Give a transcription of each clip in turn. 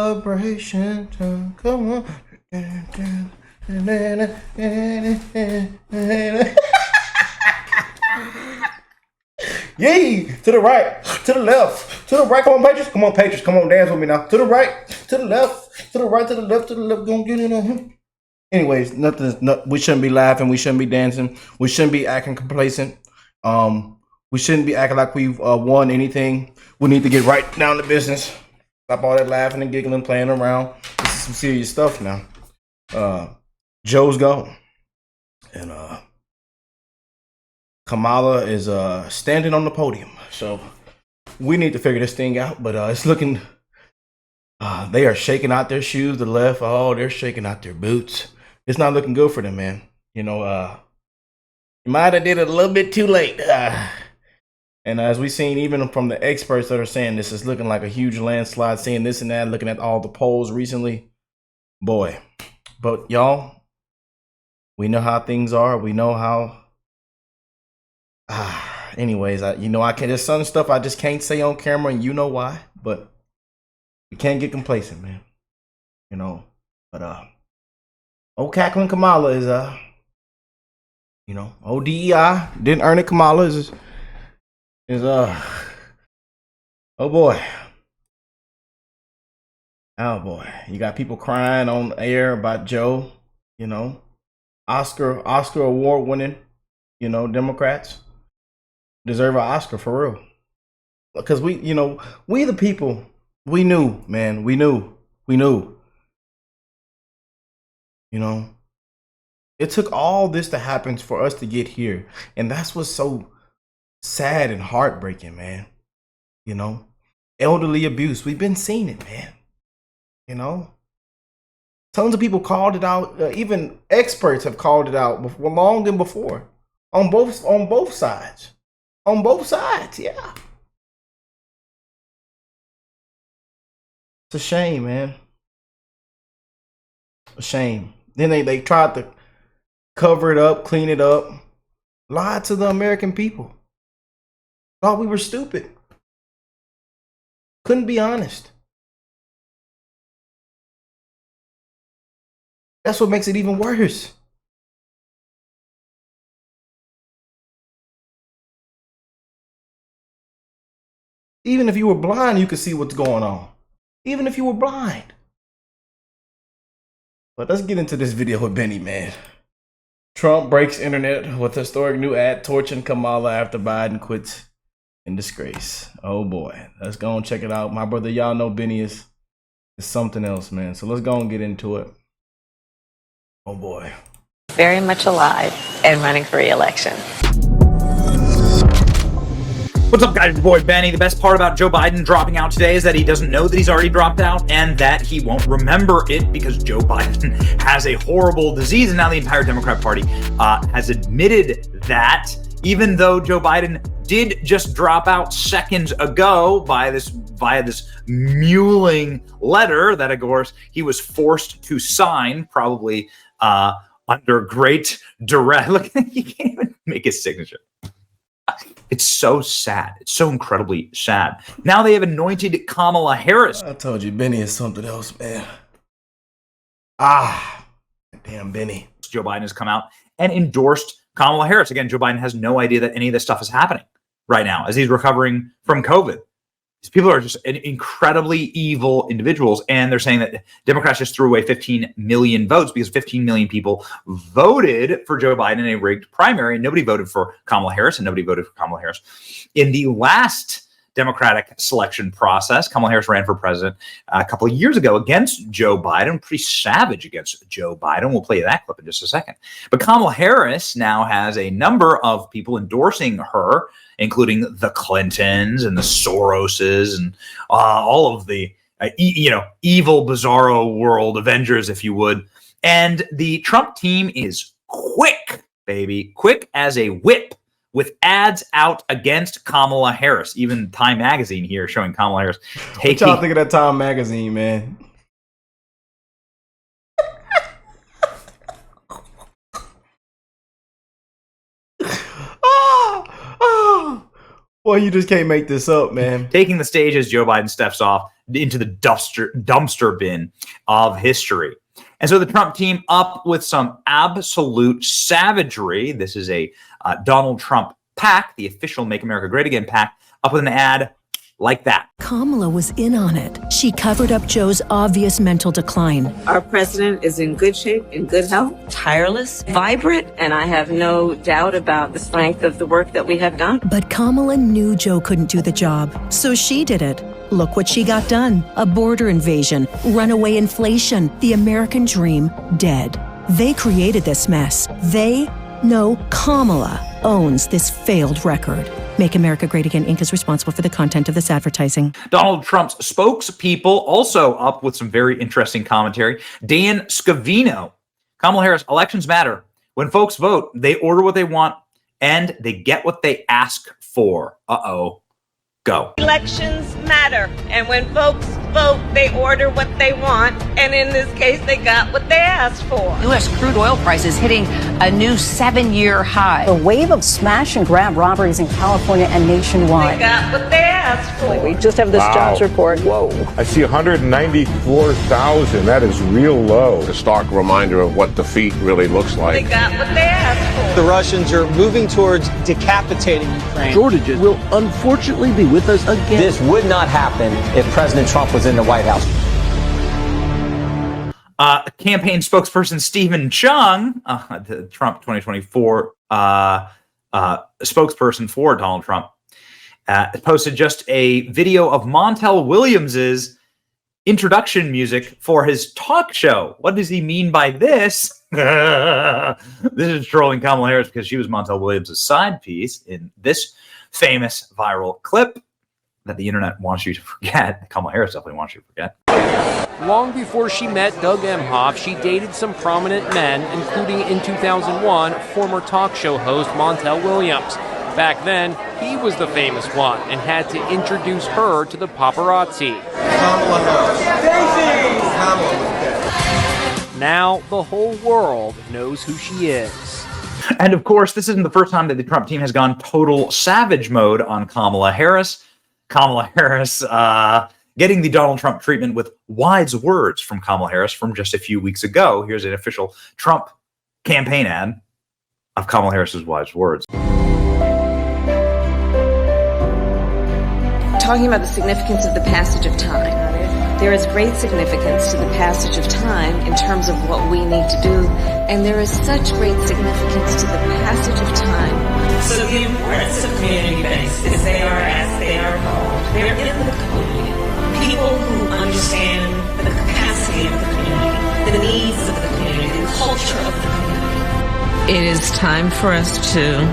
celebration time. Come on. Yay! To the right, to the left, to the right. Come on, Patriots. Come on, Patriots. Come on, dance with me now. To the right, to the left, to the right, to the left, to the left. Gonna get it on him. Anyways, we shouldn't be laughing. We shouldn't be dancing. We shouldn't be acting complacent. We shouldn't be acting like we've won anything. We need to get right down to business. Stop all that laughing and giggling, playing around. This is some serious stuff now. Joe's gone, and Kamala is standing on the podium. So we need to figure this thing out. But it's looking. They are shaking out their shoes. The left, they're shaking out their boots. It's not looking good for them, man. You might have did it a little bit too late. And as we've seen, even from the experts that are saying this is looking like a huge landslide, saying this and that, looking at all the polls recently, boy. But y'all, we know how things are. We know how. Anyways, I can't. There's some stuff I just can't say on camera, and you know why. But we can't get complacent, man. But cackling Kamala is ODEI didn't earn it. Kamala is oh boy. Oh boy. You got people crying on air about Joe, Oscar award winning, Democrats deserve an Oscar for real. Because we the people, we knew, man. We knew. It took all this to happen for us to get here. And that's what's so sad and heartbreaking, man. Elderly abuse. We've been seeing it, man. Tons of people called it out. Even experts have called it out long and before. On both sides. On both sides, yeah. It's a shame, man. A shame. Then they tried to cover it up, clean it up, lied to the American people. Thought we were stupid. Couldn't be honest. That's what makes it even worse. Even if you were blind, you could see what's going on. Even if you were blind. But let's get into this video with Benny, man. Trump breaks internet with historic new ad torching Kamala after Biden quits in disgrace. Oh boy. Let's go and check it out. My brother, y'all know Benny is something else, man. So let's go and get into it. Oh boy. Very much alive and running for re-election. What's up, guys? Your boy Benny. The best part about Joe Biden dropping out today is that he doesn't know that he's already dropped out and that he won't remember it because Joe Biden has a horrible disease. And now the entire Democrat Party has admitted that, even though Joe Biden did just drop out seconds ago via this muling letter that, of course, he was forced to sign, probably under great duress. Look, he can't even make his signature. It's so sad. It's so incredibly sad. Now they have anointed Kamala Harris. I told you, Benny is something else, man. Damn Benny. Joe Biden has come out and endorsed Kamala Harris. Again, Joe Biden has no idea that any of this stuff is happening right now as he's recovering from COVID. These people are just incredibly evil individuals, and they're saying that Democrats just threw away 15 million votes because 15 million people voted for Joe Biden in a rigged primary, and nobody voted for Kamala Harris, and nobody voted for Kamala Harris. In the last Democratic selection process, Kamala Harris ran for president a couple of years ago against Joe Biden, pretty savage against Joe Biden. We'll play that clip in just a second. But Kamala Harris now has a number of people endorsing her, including the Clintons and the Soroses and all of the, evil, bizarro world Avengers, if you would. And the Trump team is quick, baby, quick as a whip with ads out against Kamala Harris. Even Time Magazine here showing Kamala Harris taking. What y'all think of that Time Magazine, man? Boy, you just can't make this up, man. Taking the stage as Joe Biden steps off into the dumpster bin of history. And so the Trump team up with some absolute savagery. This is a Donald Trump PAC, the official Make America Great Again PAC, up with an ad like that. Kamala was in on it. She covered up Joe's obvious mental decline. Our president is in good shape, in good health, tireless, vibrant, and I have no doubt about the strength of the work that we have done. But Kamala knew Joe couldn't do the job, so she did it. Look what she got done. A border invasion, runaway inflation, the American dream dead. They created this mess. Kamala owns this failed record. Make America Great Again Inc. is responsible for the content of this advertising. Donald Trump's spokespeople also up with some very interesting commentary. Dan Scavino. Kamala Harris, elections matter. When folks vote, they order what they want and they get what they ask for. Uh-oh. Go. Elections matter. And when folks vote, they order what they want. And in this case, they got what they asked for. U.S. crude oil prices hitting a new 7-year high. A wave of smash and grab robberies in California and nationwide. They got what they asked for. We just have this jobs report. Whoa. I see 194,000. That is real low. A stark reminder of what defeat really looks like. They got what they asked for. The Russians are moving towards decapitating Ukraine. Shortages will unfortunately be with us again. This would not happen if President Trump was in the White House. Campaign spokesperson Stephen Chung, the Trump 2024 spokesperson for Donald Trump, posted just a video of Montel Williams's introduction music for his talk show. What does he mean by this? This is trolling Kamala Harris because she was Montel Williams' side piece in this famous viral clip that the internet wants you to forget. Kamala Harris definitely wants you to forget. Long before she met Doug Emhoff, she dated some prominent men, including in 2001, former talk show host Montel Williams. Back then, he was the famous one and had to introduce her to the paparazzi. Kamala Harris. Daisy! Kamala. Now, the whole world knows who she is. And of course, this isn't the first time that the Trump team has gone total savage mode on Kamala Harris. Kamala Harris getting the Donald Trump treatment with wise words from Kamala Harris from just a few weeks ago. Here's an official Trump campaign ad of Kamala Harris's wise words. Talking about the significance of the passage of time. There is great significance to the passage of time in terms of what we need to do, and there is such great significance to the passage of time. So the importance of community-based is they are, as they are called, they're in the community. People who understand the capacity of the community, the needs of the community, the culture of the community. It is time for us to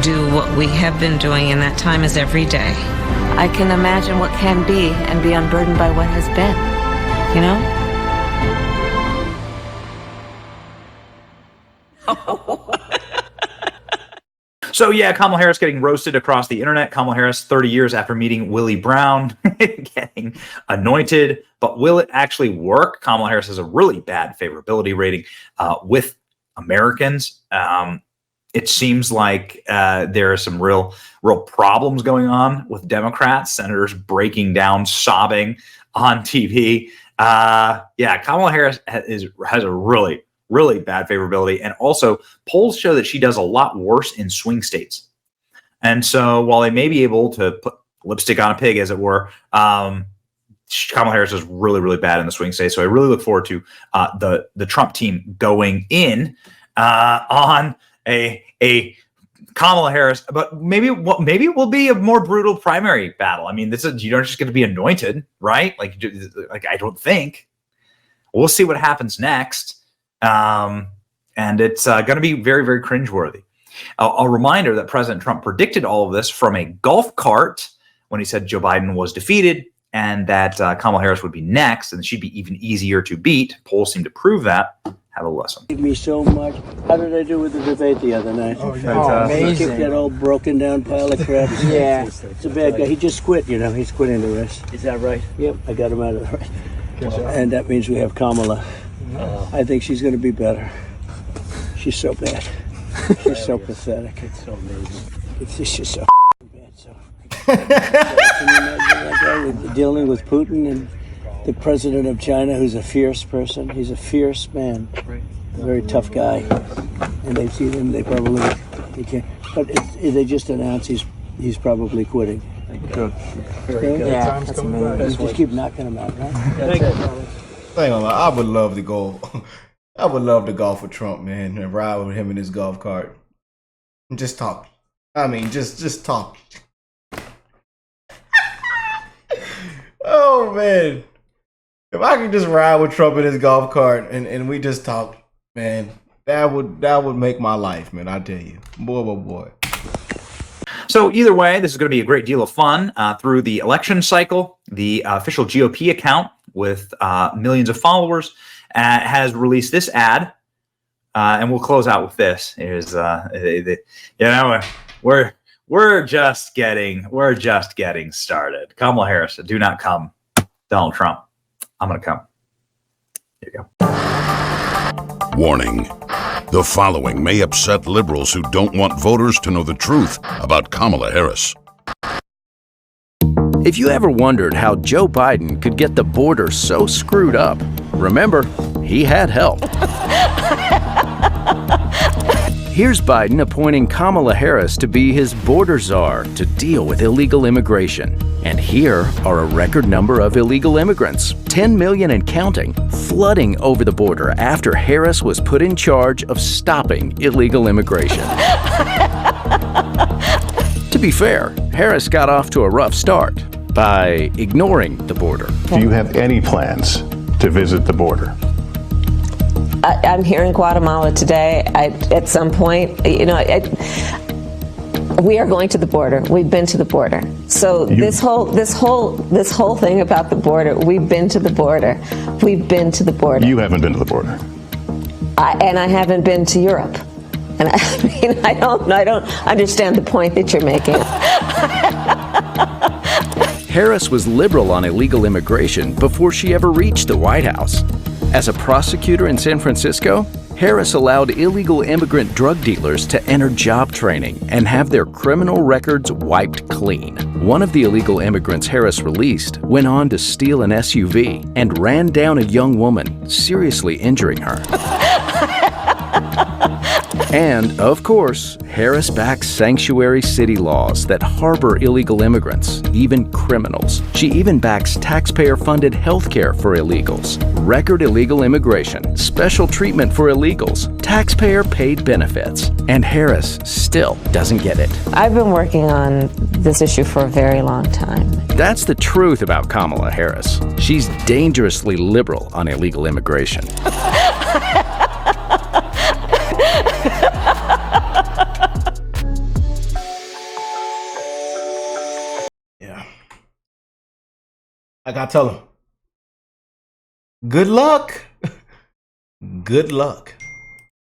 do what we have been doing, and that time is every day. I can imagine what can be and be unburdened by what has been, you know? So yeah, Kamala Harris getting roasted across the internet. Kamala Harris, 30 years after meeting Willie Brown, getting anointed. But will it actually work? Kamala Harris has a really bad favorability rating with Americans. It seems like there are some real problems going on with Democrats, senators breaking down, sobbing on TV. Kamala Harris has a really bad favorability. And also, polls show that she does a lot worse in swing states. And so while they may be able to put lipstick on a pig, as it were, Kamala Harris is really bad in the swing states. So I really look forward to the Trump team going in on a Kamala Harris, but maybe it will be a more brutal primary battle. I mean, you don't just get to be anointed, right? Like I don't think. We'll see what happens next, and it's going to be very cringeworthy. A reminder that President Trump predicted all of this from a golf cart when he said Joe Biden was defeated and that Kamala Harris would be next, and she'd be even easier to beat. Polls seem to prove that. Have a lesson. Thank me so much. How did I do with the debate the other night? Oh, amazing. Kicked that old broken down pile of crap. Yeah. It's a bad guy. He just quit, you know. He's quitting the race. Is that right? Yep, I got him out of the race. And that means we have Kamala. I think she's going to be better. She's so bad. She's so pathetic. It's so amazing. It's just so bad. So Can you imagine that guy dealing with Putin and the president of China, who's a fierce person? He's a fierce man, a very tough guy. And they see him, they can't. But they just announced he's probably quitting. Good. Yeah, that's amazing. Just keep knocking him out, right? That's it. I would love to go. I would love to golf with Trump, man, and ride with him in his golf cart. And just talk. I mean, just talk. Oh man. If I could just ride with Trump in his golf cart and we just talk, man, that would make my life, man. I tell you, boy. So either way, this is going to be a great deal of fun through the election cycle. The official GOP account with millions of followers has released this ad, and we'll close out with this. We're just getting started. Kamala Harris, do not come. Donald Trump, I'm going to come. Here you go. Warning. The following may upset liberals who don't want voters to know the truth about Kamala Harris. If you ever wondered how Joe Biden could get the border so screwed up, remember, he had help. Here's Biden appointing Kamala Harris to be his border czar to deal with illegal immigration. And here are a record number of illegal immigrants, 10 million and counting, flooding over the border after Harris was put in charge of stopping illegal immigration. To be fair, Harris got off to a rough start by ignoring the border. Do you have any plans to visit the border? I'm here in Guatemala today. At some point, we are going to the border. We've been to the border. So this whole thing about the border, we've been to the border. We've been to the border. You haven't been to the border. And I haven't been to Europe. And I don't understand the point that you're making. Harris was liberal on illegal immigration before she ever reached the White House. As a prosecutor in San Francisco, Harris allowed illegal immigrant drug dealers to enter job training and have their criminal records wiped clean. One of the illegal immigrants Harris released went on to steal an SUV and ran down a young woman, seriously injuring her. And, of course, Harris backs sanctuary city laws that harbor illegal immigrants, even criminals. She even backs taxpayer-funded health care for illegals, record illegal immigration, special treatment for illegals, taxpayer-paid benefits. And Harris still doesn't get it. I've been working on this issue for a very long time. That's the truth about Kamala Harris. She's dangerously liberal on illegal immigration. I gotta tell him, good luck. Good luck.